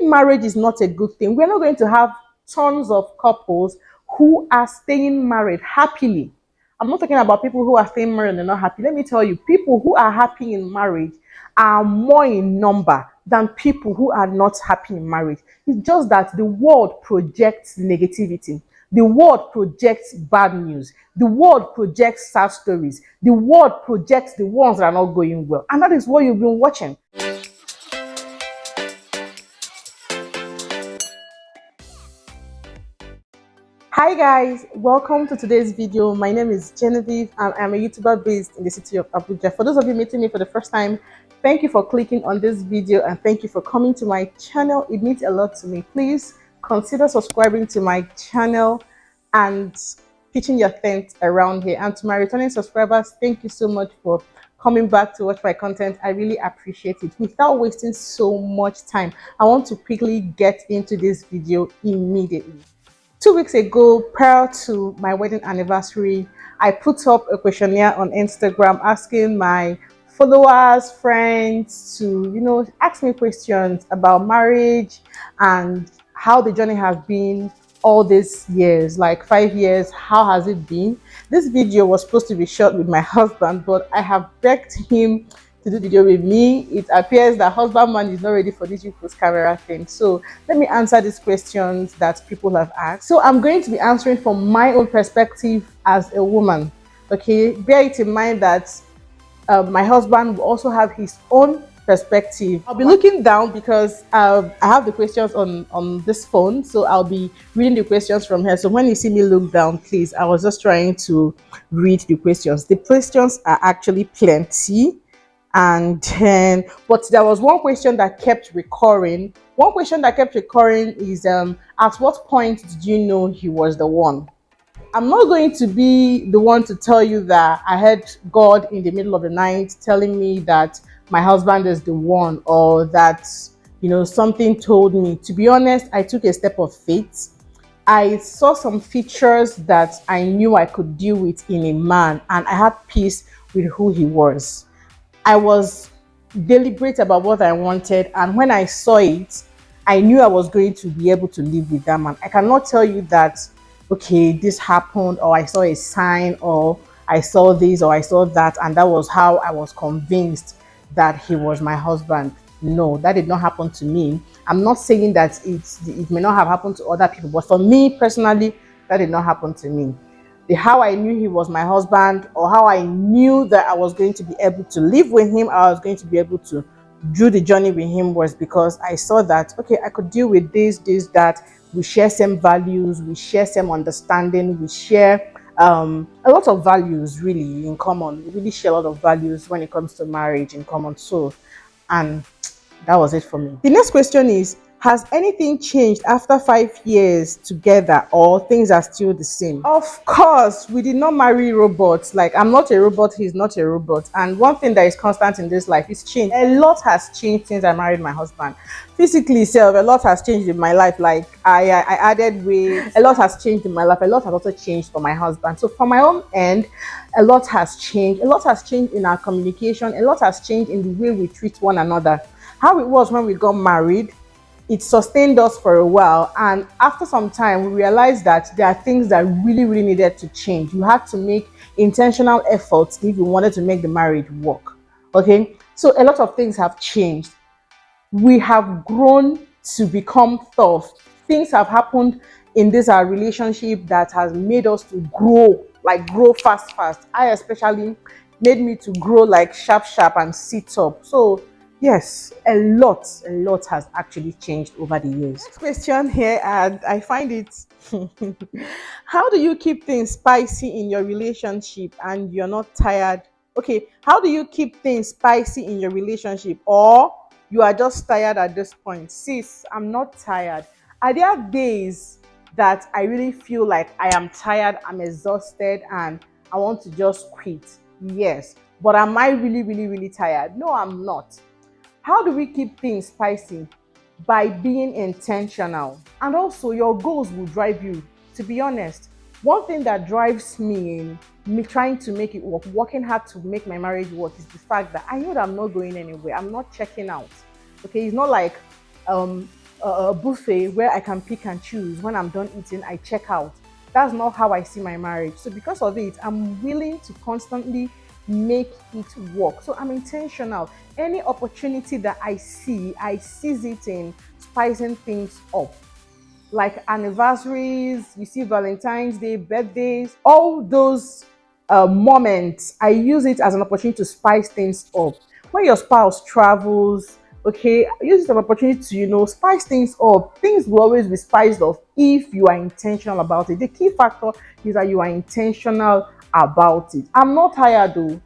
staying married is not a good thing. We're not going to have tons of couples who are staying married happily. I'm not talking about people who are staying married and they're not happy. Let me tell you, people who are happy in marriage are more in number than people who are not happy in marriage. It's just that the world projects negativity. The world projects bad news. The world projects sad stories. The world projects the ones that are not going well. And that is what you've been watching. Hi guys, welcome to today's video. My name is Genevieve and I'm a YouTuber based in the city of Abuja. For those of you meeting me for the first time, thank you for clicking on this video and thank you for coming to my channel. It means a lot to me. Please consider subscribing to my channel and pitching your tent around here. And to my returning subscribers, thank you so much for coming back to watch my content. I really appreciate it. Without wasting so much time, I want to quickly get into this video immediately. 2 weeks ago, prior to my wedding anniversary, I put up a questionnaire on Instagram asking my followers, friends to, ask me questions about marriage and how the journey has been all these years, like 5 years. How has it been? This video was supposed to be shot with my husband, but I have begged him to do the video with me. It appears that husband man is not ready for this post camera thing. So let me answer these questions that people have asked. So I'm going to be answering from my own perspective as a woman. Okay, bear it in mind that my husband will also have his own perspective. I'll be looking down because I have the questions on this phone, so I'll be reading the questions from here. So when you see me look down, please, I was just trying to read the questions. The questions are actually plenty. And then, but there was one question that kept recurring. One question that kept recurring is, at what point did you know he was the one? I'm not going to be the one to tell you that I heard God in the middle of the night telling me that my husband is the one, or that, something told me. To be honest, I took a step of faith. I saw some features that I knew I could deal with in a man, and I had peace with who he was. I was deliberate about what I wanted, and when I saw it, I knew I was going to be able to live with that man. I cannot tell you that, okay, this happened, or I saw a sign, or I saw this, or I saw that, and that was how I was convinced that he was my husband. No, that did not happen to me. I'm not saying that it may not have happened to other people, but for me personally, that did not happen to me. How I knew he was my husband, or how I knew that I was going to be able to live with him, I was going to be able to do the journey with him, was because I saw that, okay, I could deal with this, that. We share same values, we share same understanding, we share a lot of values really in common. We really share a lot of values when it comes to marriage in common. So, and that was it for me. The next question is, has anything changed after 5 years together, or things are still the same? Of course, we did not marry robots. Like, I'm not a robot, he's not a robot. And one thing that is constant in this life is change. A lot has changed since I married my husband. Physically, a lot has changed in my life. Like, I added weight. A lot has changed in my life. A lot has also changed for my husband. So for my own end, a lot has changed. A lot has changed in our communication. A lot has changed in the way we treat one another. How it was when we got married, it sustained us for a while, and after some time we realized that there are things that really needed to change. You had to make intentional efforts if you wanted to make the marriage work. Okay, so a lot of things have changed. We have grown to become tough. Things have happened in this our relationship that has made us to grow fast. I especially made me to grow like sharp and sit up. So yes, a lot has actually changed over the years. Next question here, and I find it how do you keep things spicy in your relationship and you're not tired? Okay, how do you keep things spicy in your relationship, or you are just tired at this point? Sis, I'm not tired. Are there days that I really feel like I am tired, I'm exhausted, and I want to just quit? Yes. But am I really tired? No, I'm not. How do we keep things spicy? By being intentional. And also, your goals will drive you. To be honest, one thing that drives me in me trying to make it work, working hard to make my marriage work, is the fact that I know that I'm not going anywhere. I'm not checking out. Okay, it's not like a buffet where I can pick and choose. When I'm done eating, I check out. That's not how I see my marriage. So because of it, I'm willing to constantly make it work. So I'm intentional. Any opportunity that I seize it in spicing things up, like anniversaries, you see, Valentine's Day, birthdays, all those moments, I use it as an opportunity to spice things up. When your spouse travels, okay, use it as an opportunity to, spice things up. Things will always be spiced up if you are intentional about it. The key factor is that you are intentional about it. I'm not tired though.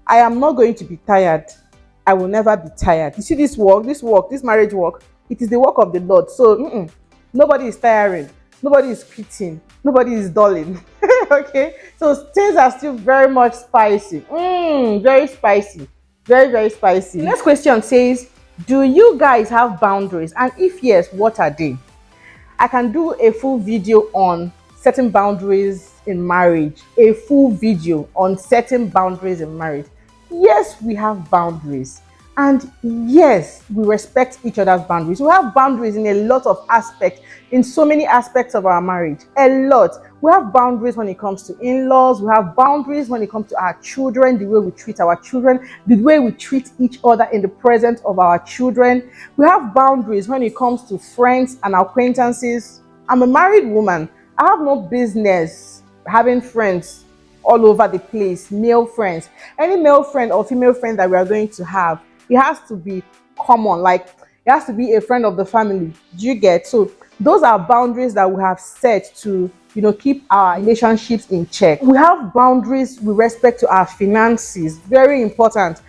I am not going to be tired. I will never be tired. You see this marriage work, it is the work of the Lord. So nobody is tiring, nobody is quitting, nobody is dulling. Okay, so things are still very much spicy. Very spicy. Very, very spicy. The next question says, do you guys have boundaries? And if yes, what are they? I can do a full video on setting boundaries in marriage. A full video on setting boundaries in marriage. Yes, we have boundaries. And yes, we respect each other's boundaries. We have boundaries in a lot of aspects, in so many aspects of our marriage. A lot. We have boundaries when it comes to in-laws. We have boundaries when it comes to our children, the way we treat our children, the way we treat each other in the presence of our children. We have boundaries when it comes to friends and acquaintances. I'm a married woman. I have no business having friends all over the place, male friends. Any male friend or female friend that we are going to have, it has to be common, like it has to be a friend of the family. Do you get? So those are boundaries that we have set to, keep our relationships in check. We have boundaries with respect to our finances. Very important.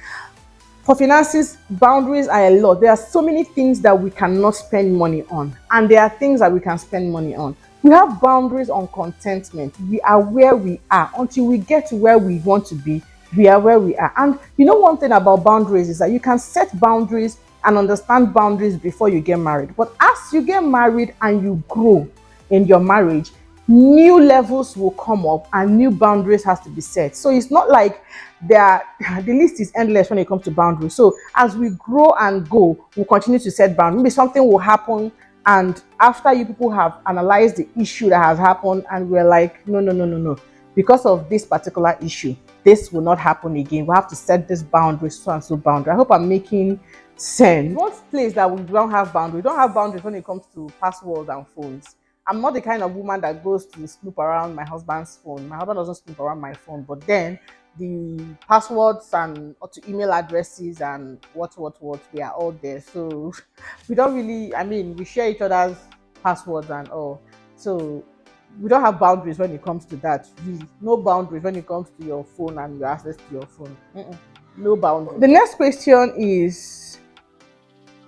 For finances, boundaries are a lot. There are so many things that we cannot spend money on, and there are things that we can spend money on. We have boundaries on contentment. We are where we are. Until we get to where we want to be, we are where we are. And one thing about boundaries is that you can set boundaries and understand boundaries before you get married. But as you get married and you grow in your marriage, new levels will come up and new boundaries has to be set. So it's not like the list is endless when it comes to boundaries. So as we grow and go, we'll continue to set boundaries. Maybe something will happen, and after you people have analyzed the issue that has happened, and we're like, no, no, no, no, no. Because of this particular issue, this will not happen again. We have to set this boundary, so and so boundary. I hope I'm making sense. One place that we don't have boundaries, we don't have boundaries when it comes to passwords and phones. I'm not the kind of woman that goes to snoop around my husband's phone. My husband doesn't snoop around my phone, but then the passwords and to email addresses and what, they are all there. So we don't really, we share each other's passwords and all. So we don't have boundaries when it comes to that. Really, no boundaries when it comes to your phone and your access to your phone. No boundaries. The next question is,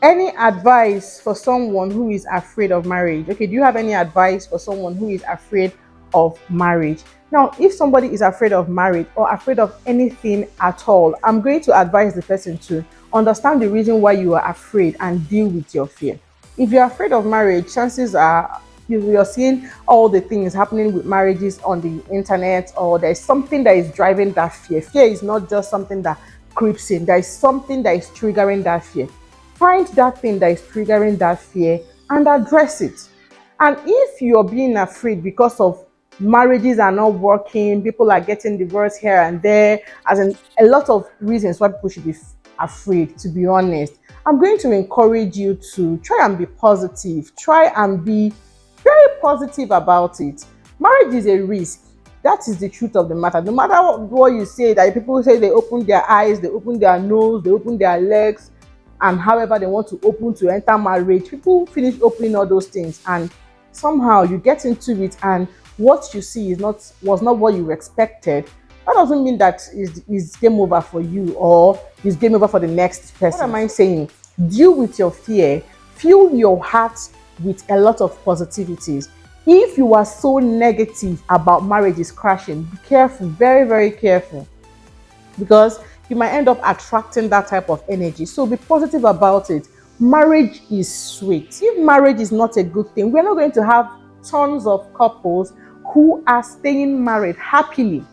any advice for someone who is afraid of marriage? Okay, do you have any advice for someone who is afraid of marriage? Now, if somebody is afraid of marriage or afraid of anything at all, I'm going to advise the person to understand the reason why you are afraid and deal with your fear. If you're afraid of marriage, chances are you're seeing all the things happening with marriages on the internet, or there's something that is driving that fear. Fear is not just something that creeps in. There is something that is triggering that fear. Find that thing that is triggering that fear and address it. And if you're being afraid because of marriages are not working, people are getting divorced here and there, as in a lot of reasons why people should be afraid, to be honest, I'm going to encourage you to try and be positive. Try and be very positive about it. Marriage is a risk. That is the truth of the matter. No matter what you say, that people say they open their eyes, they open their nose, they open their legs, and however they want to open to enter marriage, people finish opening all those things, and somehow you get into it, and what you see was not what you expected. That doesn't mean that is game over for you or is game over for the next person. What am I saying? Deal with your fear. Fill your heart with a lot of positivities. If you are so negative about marriages crashing, be careful, very, very careful, because you might end up attracting that type of energy. So be positive about it. Marriage is sweet. If marriage is not a good thing, we're not going to have tons of couples who are staying married happily.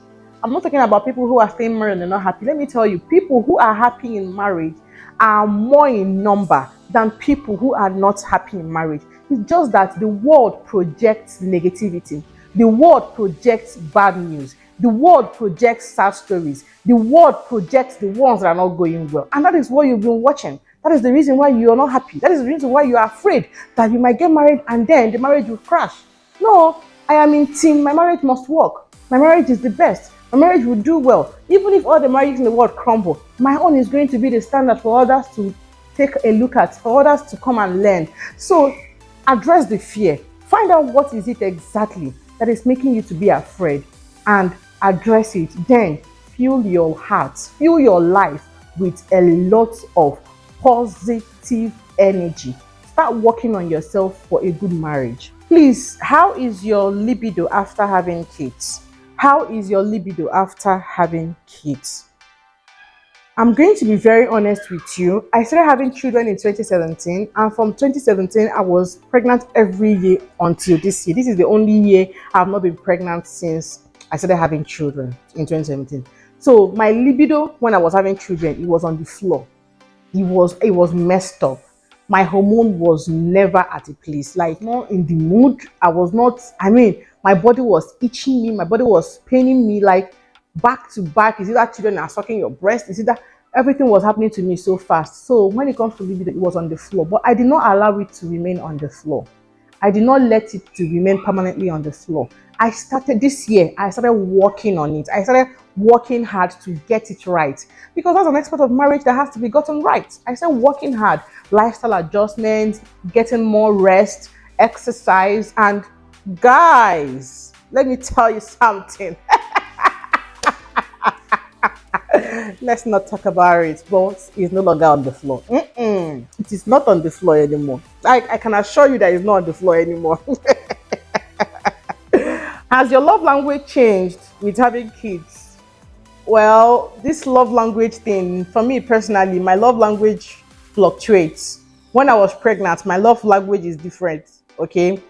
I'm not talking about people who are staying married and they're not happy. Let me tell you, people who are happy in marriage are more in number than people who are not happy in marriage. It's just that the world projects negativity. The world projects bad news. The world projects sad stories. The world projects the ones that are not going well. And that is what you've been watching. That is the reason why you're not happy. That is the reason why you are afraid that you might get married and then the marriage will crash. No, I am in team. My marriage must work. My marriage is the best. My marriage will do well. Even if all the marriages in the world crumble, my own is going to be the standard for others to take a look at, for others to come and learn. So address the fear. Find out what is it exactly that is making you to be afraid and address it. Then fill your heart, fill your life with a lot of positive energy. Start working on yourself for a good marriage. Please, how is your libido after having kids? How is your libido after having kids? I'm going to be very honest with you. I started having children in 2017, and from 2017, I was pregnant every year until this year. This is the only year I've not been pregnant since I started having children in 2017. So my libido when I was having children, it was on the floor. It was messed up. My hormone was never at a place, like not in the mood. I was not, my body was itching me, my body was paining me, like back to back. Is it that children are sucking your breast? Is it that everything was happening to me so fast? So when it comes to libido, it was on the floor, but I did not allow it to remain on the floor. I did not let it to remain permanently on the floor. I started this year, I started working on it. I started working hard to get it right, because that's an aspect of marriage that has to be gotten right. I started working hard, lifestyle adjustments, getting more rest, exercise, and guys, let me tell you something. Let's not talk about it, but it's no longer on the floor. It is not on the floor anymore. I can assure you that it's not on the floor anymore. Has your love language changed with having kids? Well, this love language thing, for me personally, my love language fluctuates. When I was pregnant, my love language is different, okay?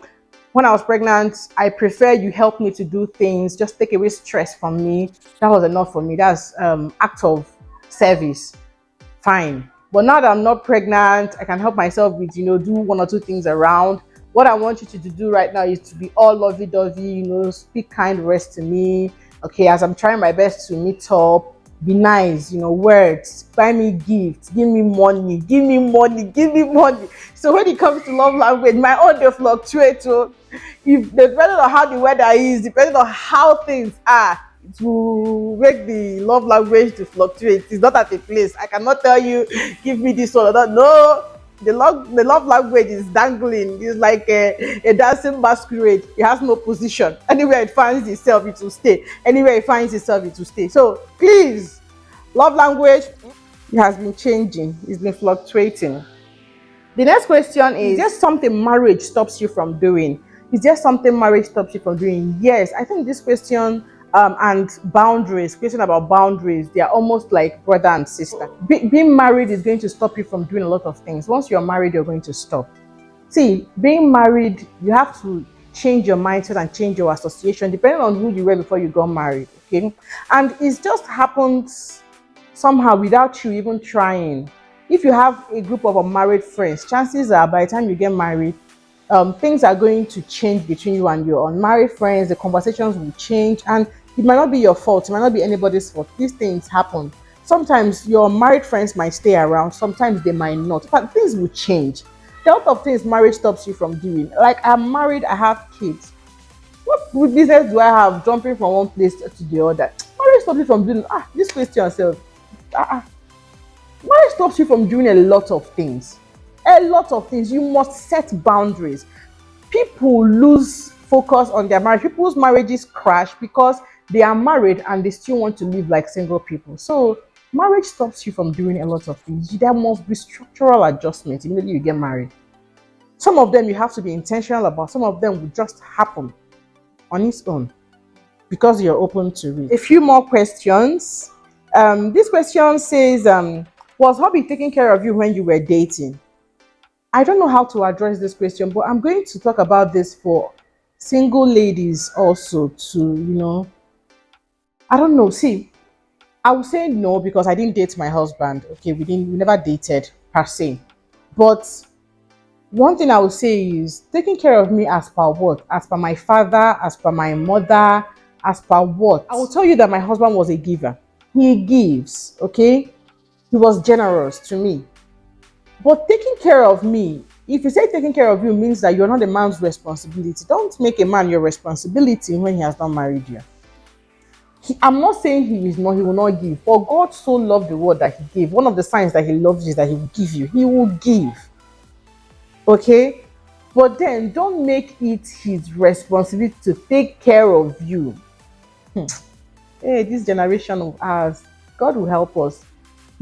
When I was pregnant, I prefer you help me to do things, just take away stress from me. That was enough for me. That's act of service. Fine. But now that I'm not pregnant, I can help myself with, do one or two things around. What I want you to do right now is to be all lovey-dovey, speak kind words to me. Okay, as I'm trying my best to meet up, be nice, words, buy me gifts, give me money, give me money, give me money. So when it comes to love language, my own they fluctuate. So if depending on how the weather is, depending on how things are, it will make the love language to fluctuate. It's not at a place. I cannot tell you, give me this one or that. No, the love language is dangling. It's like a dancing masquerade. It has no position. Anywhere it finds itself, it will stay. Anywhere it finds itself, it will stay. So please, love language, it has been changing. It's been fluctuating. The next question is there something marriage stops you from doing? Is there something marriage stops you from doing? Yes, I think this question and boundaries, question about boundaries, they are almost like brother and sister. Being married is going to stop you from doing a lot of things. Once you're married, you're going to stop. See, being married, you have to change your mindset and change your association depending on who you were before you got married, okay? And it just happens somehow without you even trying. If you have a group of unmarried friends, chances are by the time you get married, things are going to change between you and your unmarried friends. The conversations will change, and it might not be your fault. It might not be anybody's fault. These things happen. Sometimes your married friends might stay around. Sometimes they might not. But things will change. There are a lot of things marriage stops you from doing. Like, I'm married, I have kids. What business do I have jumping from one place to the other? Marriage stops you from doing this question yourself. Marriage stops you from doing a lot of things. A lot of things. You must set boundaries. People lose focus on their marriage. People's marriages crash because they are married and they still want to live like single people. So marriage stops you from doing a lot of things. There must be structural adjustments immediately you get married. Some of them you have to be intentional about. Some of them will just happen on its own because you're open to it. A few more questions. This question says, was hubby taking care of you when you were dating? I don't know how to address this question, but I'm going to talk about this for single ladies also to, I don't know. See, I would say no, because I didn't date my husband. Okay, we never dated per se. But one thing I would say is taking care of me as per what? As per my father, as per my mother, as per what? I will tell you that my husband was a giver. He gives, okay? He was generous to me. But taking care of me, if you say taking care of you means that you're not a man's responsibility, don't make a man your responsibility when he has not married you. I'm not saying he will not give. For God so loved the world that he gave. One of the signs that he loves you is that he will give you. He will give. Okay? But then don't make it his responsibility to take care of you. Hey, this generation of ours, God will help us.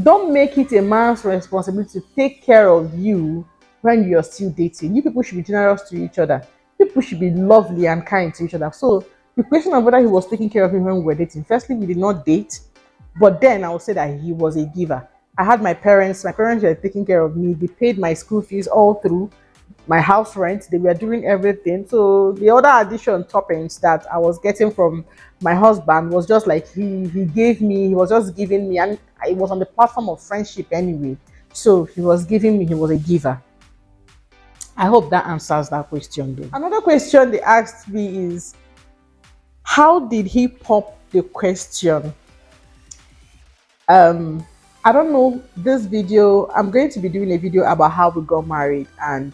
Don't make it a man's responsibility to take care of you when you're still dating. You people should be generous to each other. People should be lovely and kind to each other. So the question of whether he was taking care of me when we were dating, firstly, we did not date, but then I would say that he was a giver. I had my parents were taking care of me. They paid my school fees all through, my house rent. They were doing everything. So the other addition toppings that I was getting from my husband was just like he gave me, he was just giving me, and it was on the platform of friendship anyway. So he was giving me, he was a giver. I hope that answers that question though. Another question they asked me is, how did he pop the question? I don't know. This video, I'm going to be doing a video about how we got married, and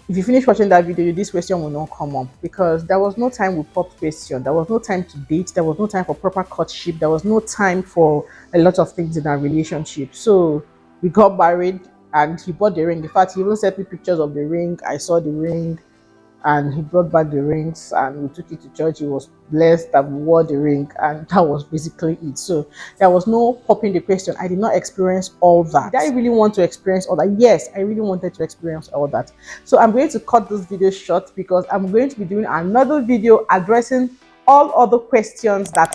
if you finish watching that video, this question will not come up because there was no time we popped question. There was no time to date. There was no time for proper courtship. There was no time for a lot of things in our relationship. So we got married and he bought the ring. In fact, he even sent me pictures of the ring. I saw the ring and he brought back the rings and we took it to church. He was blessed that we wore the ring, and that was basically it. So there was no popping the question. I did not experience all that. Did I really want to experience all that? Yes, I really wanted to experience all that. So I'm going to cut this video short because I'm going to be doing another video addressing all other questions that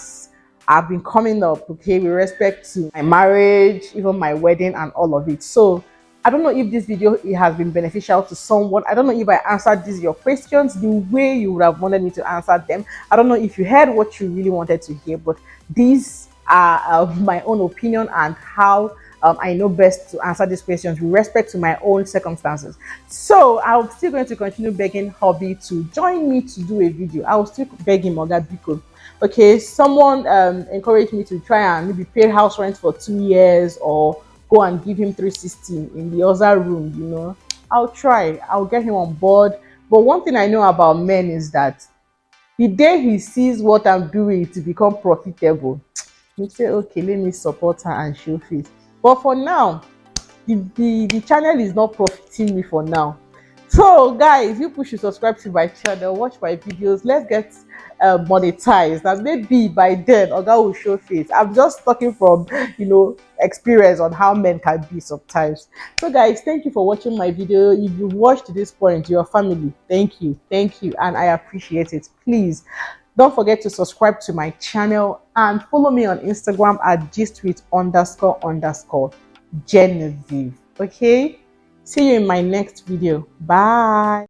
have been coming up, okay, with respect to my marriage, even my wedding and all of it. So I don't know if this video it has been beneficial to someone. I don't know if I answered these your questions the way you would have wanted me to answer them. I don't know if you heard what you really wanted to hear, but these are my own opinion and how I know best to answer these questions with respect to my own circumstances. So I'm still going to continue begging Hobby to join me to do a video. I will still beg him, Oga Biko. Okay, someone encouraged me to try and maybe pay house rent for 2 years or go and give him 360 in the other room, you know. I'll try. I'll get him on board. But one thing I know about men is that the day he sees what I'm doing to become profitable, he say, okay, let me support her and show face. But for now, the channel is not profiting me for now. So guys, you should subscribe to my channel, watch my videos. Let's get monetized, and maybe by then Oga will show face. I'm just talking from experience on how men can be sometimes. So guys, thank you for watching my video. If you watched to this point, your family, thank you, and I appreciate it. Please don't forget to subscribe to my channel and follow me on Instagram at gist__Genevieve. Okay, see you in my next video. Bye.